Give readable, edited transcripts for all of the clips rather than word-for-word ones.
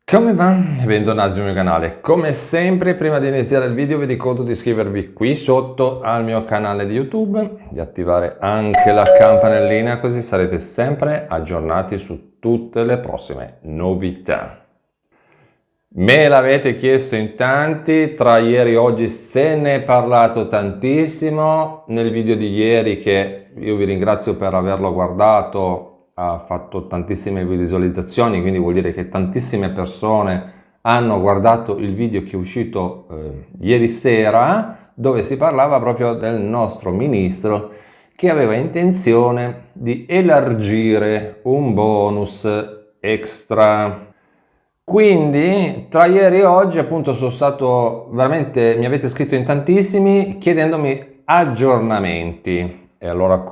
Come va? Bentornati sul mio canale. Come sempre, prima di iniziare il video vi ricordo di iscrivervi qui sotto al mio canale di YouTube, di attivare anche la campanellina così sarete sempre aggiornati su tutte le prossime novità. Me l'avete chiesto in tanti, tra ieri e oggi se ne è parlato tantissimo. Nel video di ieri, che io vi ringrazio per averlo guardato, ha fatto tantissime visualizzazioni, quindi vuol dire che tantissime persone hanno guardato il video che è uscito ieri sera, dove si parlava proprio del nostro ministro che aveva intenzione di elargire un bonus extra. Quindi tra ieri e oggi appunto sono stato veramente, mi avete scritto in tantissimi chiedendomi aggiornamenti, e allora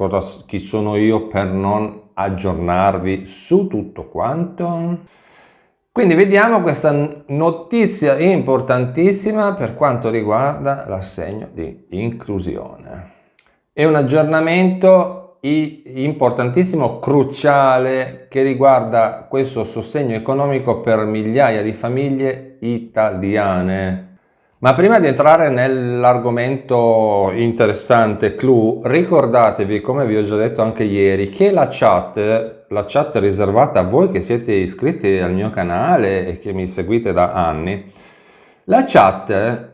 chi sono io per non aggiornarvi su tutto quanto? Quindi vediamo questa notizia importantissima per quanto riguarda l'assegno di inclusione. È un aggiornamento importantissimo, cruciale, che riguarda questo sostegno economico per migliaia di famiglie italiane. Ma prima di entrare nell'argomento interessante, clou, ricordatevi, come vi ho già detto anche ieri, che la chat riservata a voi che siete iscritti al mio canale e che mi seguite da anni, la chat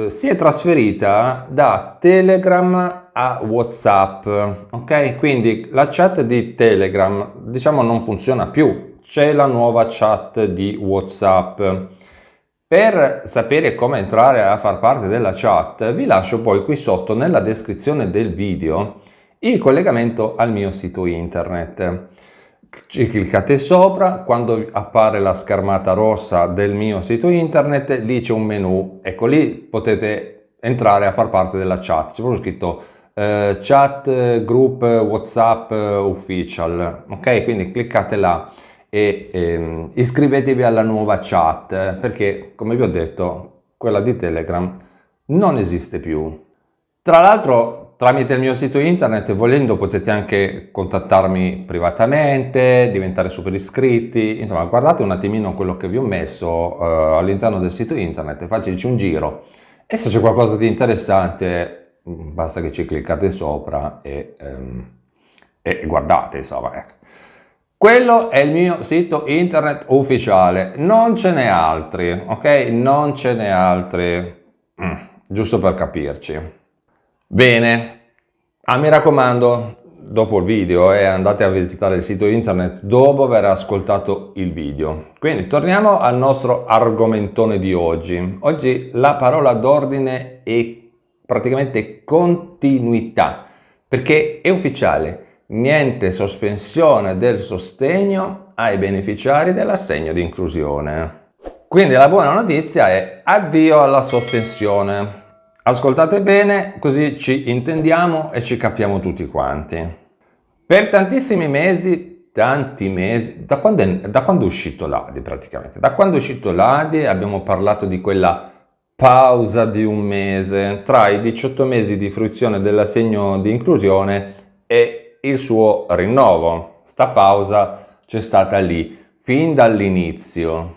si è trasferita da Telegram a WhatsApp, ok? Quindi la chat di Telegram, diciamo, non funziona più, c'è la nuova chat di WhatsApp. Per sapere come entrare a far parte della chat, vi lascio poi qui sotto nella descrizione del video il collegamento al mio sito internet. Ci cliccate sopra, quando appare la schermata rossa del mio sito internet, lì c'è un menu, ecco lì potete entrare a far parte della chat. C'è proprio scritto chat group WhatsApp official, ok? Quindi cliccate là e iscrivetevi alla nuova chat, perché come vi ho detto quella di Telegram non esiste più. Tra l'altro, tramite il mio sito internet, volendo, potete anche contattarmi privatamente, diventare super iscritti, insomma guardate un attimino quello che vi ho messo all'interno del sito internet, facciaci un giro e se c'è qualcosa di interessante basta che ci cliccate sopra e guardate, insomma, ecco. Quello è il mio sito internet ufficiale, non ce n'è altri, ok? Non ce n'è altri, giusto per capirci. Bene, mi raccomando, dopo il video andate a visitare il sito internet dopo aver ascoltato il video. Quindi torniamo al nostro argomentone di oggi. Oggi la parola d'ordine è praticamente continuità, perché è ufficiale. Niente sospensione del sostegno ai beneficiari dell'assegno di inclusione. Quindi la buona notizia è addio alla sospensione. Ascoltate bene, così ci intendiamo e ci capiamo tutti quanti. Per tantissimi mesi, tanti mesi, da quando è uscito l'ADI praticamente? Da quando è uscito l'ADI abbiamo parlato di quella pausa di un mese tra i 18 mesi di fruizione dell'assegno di inclusione e il suo rinnovo. Sta pausa c'è stata lì fin dall'inizio.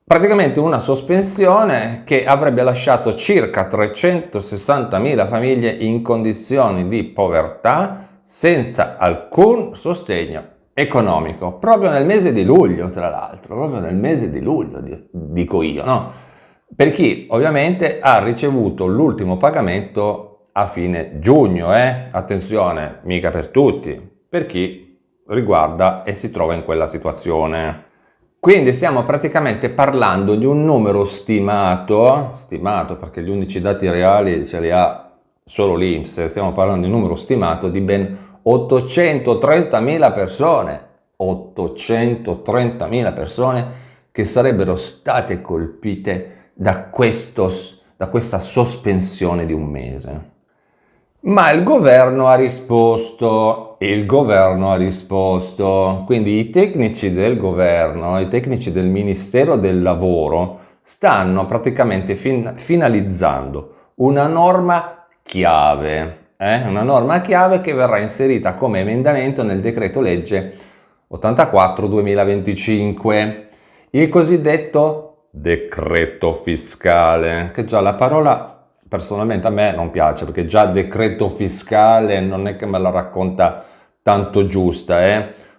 Praticamente una sospensione che avrebbe lasciato circa 360.000 famiglie in condizioni di povertà senza alcun sostegno economico, proprio nel mese di luglio, tra l'altro, proprio nel mese di luglio, dico io, no? Per chi ovviamente ha ricevuto l'ultimo pagamento a fine giugno, attenzione, mica per tutti, per chi riguarda e si trova in quella situazione. Quindi stiamo praticamente parlando di un numero stimato perché gli unici dati reali ce li ha solo l'INPS, stiamo parlando di un numero stimato di ben 830.000 persone, 830.000 persone che sarebbero state colpite da questa sospensione di un mese. Ma il governo ha risposto, quindi i tecnici del governo, i tecnici del Ministero del Lavoro stanno praticamente finalizzando una norma chiave che verrà inserita come emendamento nel decreto legge 84/2025. il cosiddetto decreto fiscale, che già la parola personalmente a me non piace, perché già decreto fiscale non è che me la racconta tanto giusta,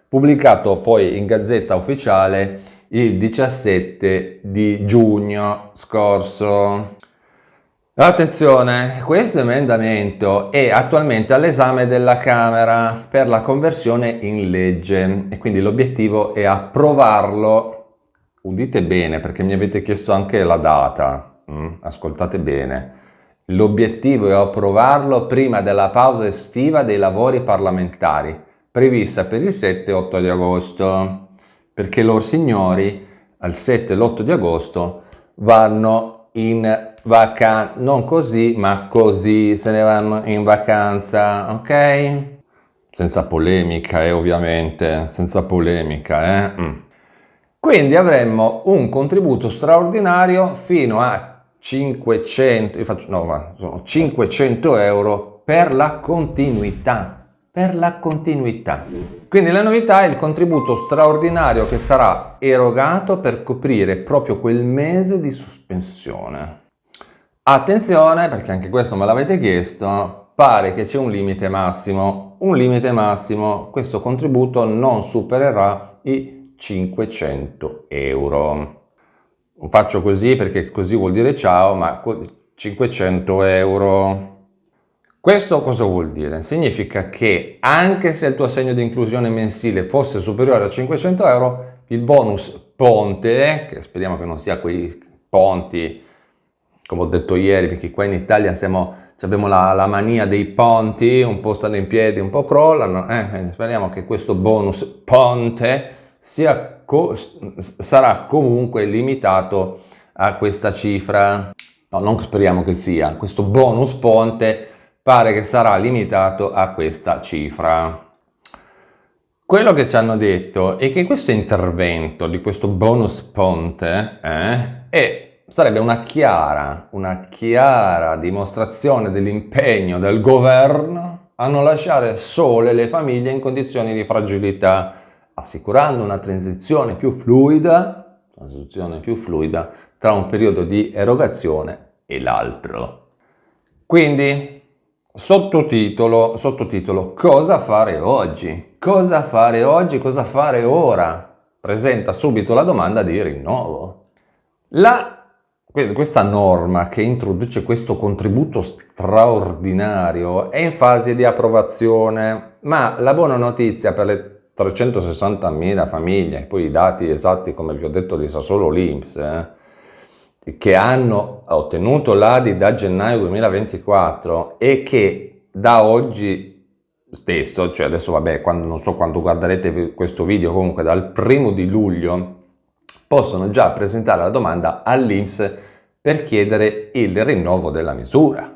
pubblicato poi in Gazzetta Ufficiale il 17 di giugno scorso. Attenzione, questo emendamento è attualmente all'esame della Camera per la conversione in legge e quindi l'obiettivo è approvarlo, udite bene perché mi avete chiesto anche la data, ascoltate bene, l'obiettivo è approvarlo prima della pausa estiva dei lavori parlamentari, prevista per il 7-8 di agosto, perché loro signori al 7 e l'8 di agosto vanno in vacanza, non così, ma così se ne vanno in vacanza, ok? Senza polemica, ovviamente, senza polemica, Quindi avremmo un contributo straordinario fino a 500, sono 500 euro per la continuità. Per la continuità. Quindi la novità è il contributo straordinario che sarà erogato per coprire proprio quel mese di sospensione. Attenzione, perché anche questo me l'avete chiesto, pare che c'è un limite massimo. Un limite massimo, questo contributo non supererà i 500 euro. Faccio così perché così vuol dire ciao, ma 500 euro. Questo cosa vuol dire? Significa che anche se il tuo assegno di inclusione mensile fosse superiore a 500 euro, il bonus ponte, che speriamo che non sia quei ponti, come ho detto ieri, perché qua in Italia abbiamo la mania dei ponti, un po' stanno in piedi, un po' crollano, speriamo che questo bonus ponte sarà comunque limitato a questa cifra. No, non speriamo che sia, questo bonus ponte pare che sarà limitato a questa cifra. Quello che ci hanno detto è che questo intervento di questo bonus ponte sarebbe una chiara dimostrazione dell'impegno del governo a non lasciare sole le famiglie in condizioni di fragilità, assicurando una transizione più fluida tra un periodo di erogazione e l'altro. Quindi, sottotitolo, cosa fare oggi? Cosa fare oggi? Cosa fare ora? Presenta subito la domanda di rinnovo. Questa norma che introduce questo contributo straordinario è in fase di approvazione, ma la buona notizia per le 360.000 famiglie, poi i dati esatti come vi ho detto li sa solo l'INPS, che hanno ottenuto l'ADI da gennaio 2024 e che da oggi stesso, cioè adesso vabbè, non so quando guarderete questo video, comunque dal 1° di luglio possono già presentare la domanda all'INPS per chiedere il rinnovo della misura.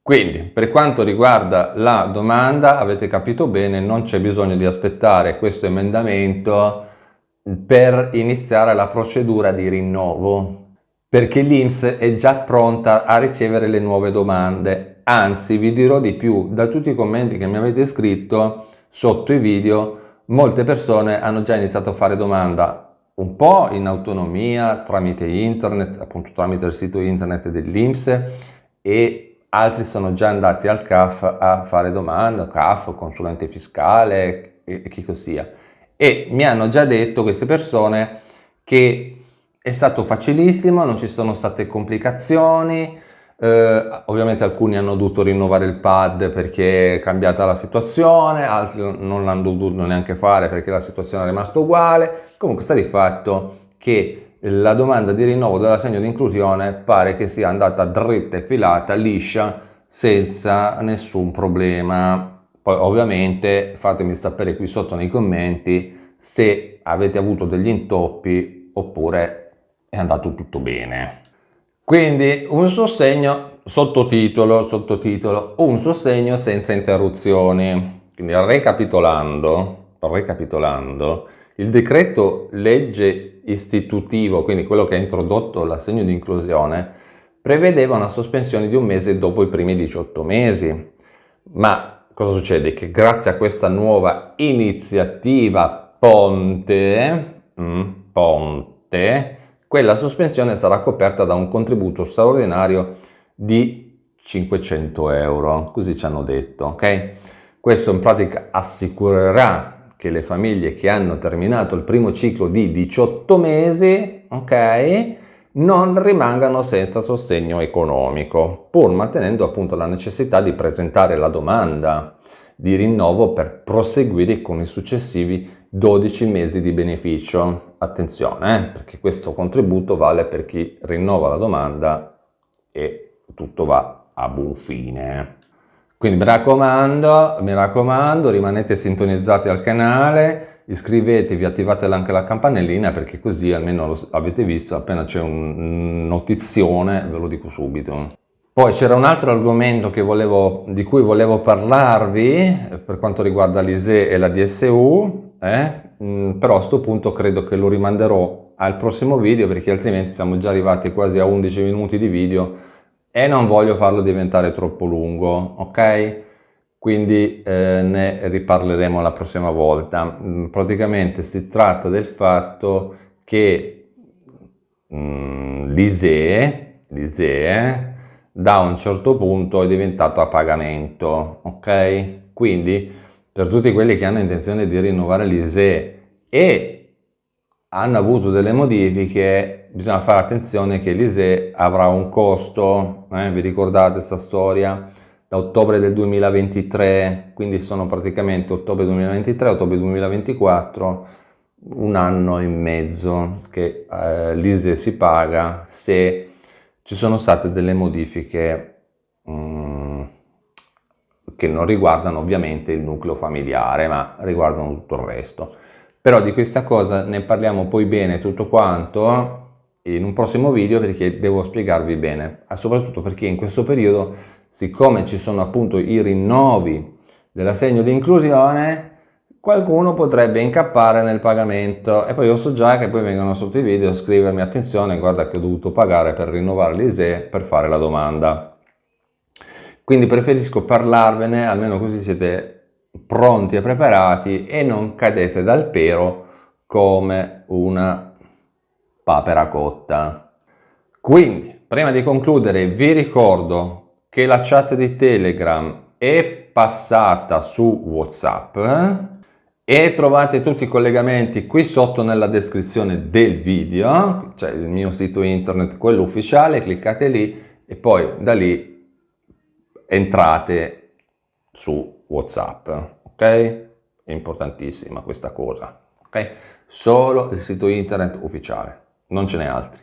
Quindi, per quanto riguarda la domanda, avete capito bene, non c'è bisogno di aspettare questo emendamento per iniziare la procedura di rinnovo, perché l'INPS è già pronta a ricevere le nuove domande. Anzi, vi dirò di più, da tutti i commenti che mi avete scritto sotto i video, molte persone hanno già iniziato a fare domanda un po' in autonomia tramite internet, appunto tramite il sito internet dell'INPS, e altri sono già andati al CAF a fare domanda, CAF, consulente fiscale e chi sia. E mi hanno già detto queste persone che è stato facilissimo, non ci sono state complicazioni, ovviamente alcuni hanno dovuto rinnovare il pad perché è cambiata la situazione, altri non l'hanno dovuto neanche fare perché la situazione è rimasta uguale. Comunque sta di fatto che la domanda di rinnovo dell'assegno di inclusione pare che sia andata dritta e filata, liscia, senza nessun problema. Poi ovviamente fatemi sapere qui sotto nei commenti se avete avuto degli intoppi oppure è andato tutto bene. Quindi un sostegno, sottotitolo, un sostegno senza interruzioni. Quindi ricapitolando, il decreto legge istitutivo, quindi quello che ha introdotto l'assegno di inclusione, prevedeva una sospensione di un mese dopo i primi 18 mesi. Ma cosa succede? Che grazie a questa nuova iniziativa ponte, notte, quella sospensione sarà coperta da un contributo straordinario di 500 euro, così ci hanno detto, ok? Questo in pratica assicurerà che le famiglie che hanno terminato il primo ciclo di 18 mesi, ok, non rimangano senza sostegno economico, pur mantenendo appunto la necessità di presentare la domanda di rinnovo per proseguire con i successivi 12 mesi di beneficio. Attenzione, perché questo contributo vale per chi rinnova la domanda e tutto va a buon fine. Quindi mi raccomando, rimanete sintonizzati al canale, iscrivetevi, attivate anche la campanellina perché così almeno lo avete visto, appena c'è un notizione ve lo dico subito. Poi c'era un altro argomento di cui volevo parlarvi per quanto riguarda l'ISEE e la DSU, però a questo punto credo che lo rimanderò al prossimo video perché altrimenti siamo già arrivati quasi a 11 minuti di video e non voglio farlo diventare troppo lungo, ok? Quindi ne riparleremo la prossima volta. Praticamente si tratta del fatto che l'ISEE da un certo punto è diventato a pagamento, ok? Quindi per tutti quelli che hanno intenzione di rinnovare l'ISEE e hanno avuto delle modifiche, bisogna fare attenzione che l'ISEE avrà un costo, vi ricordate questa storia? Da ottobre del 2023, quindi sono praticamente ottobre 2023, ottobre 2024, un anno e mezzo che l'ISEE si paga se ci sono state delle modifiche che non riguardano ovviamente il nucleo familiare, ma riguardano tutto il resto. Però di questa cosa ne parliamo poi bene tutto quanto in un prossimo video perché devo spiegarvi bene, soprattutto perché in questo periodo, siccome ci sono appunto i rinnovi dell'assegno di inclusione, qualcuno potrebbe incappare nel pagamento e poi io so già che poi vengono sotto i video a scrivermi attenzione, guarda che ho dovuto pagare per rinnovare l'ISEE per fare la domanda. Quindi preferisco parlarvene, almeno così siete pronti e preparati e non cadete dal pero come una papera cotta. Quindi, prima di concludere, vi ricordo che la chat di Telegram è passata su WhatsApp e trovate tutti i collegamenti qui sotto nella descrizione del video, cioè il mio sito internet, quello ufficiale, cliccate lì e poi da lì entrate su WhatsApp, ok? È importantissima questa cosa, ok? Solo il sito internet ufficiale, non ce n'è altri.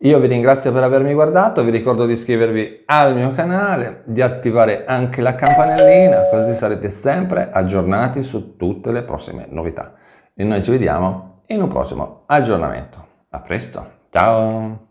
Io vi ringrazio per avermi guardato, vi ricordo di iscrivervi al mio canale, di attivare anche la campanellina, così sarete sempre aggiornati su tutte le prossime novità. E noi ci vediamo in un prossimo aggiornamento. A presto, ciao!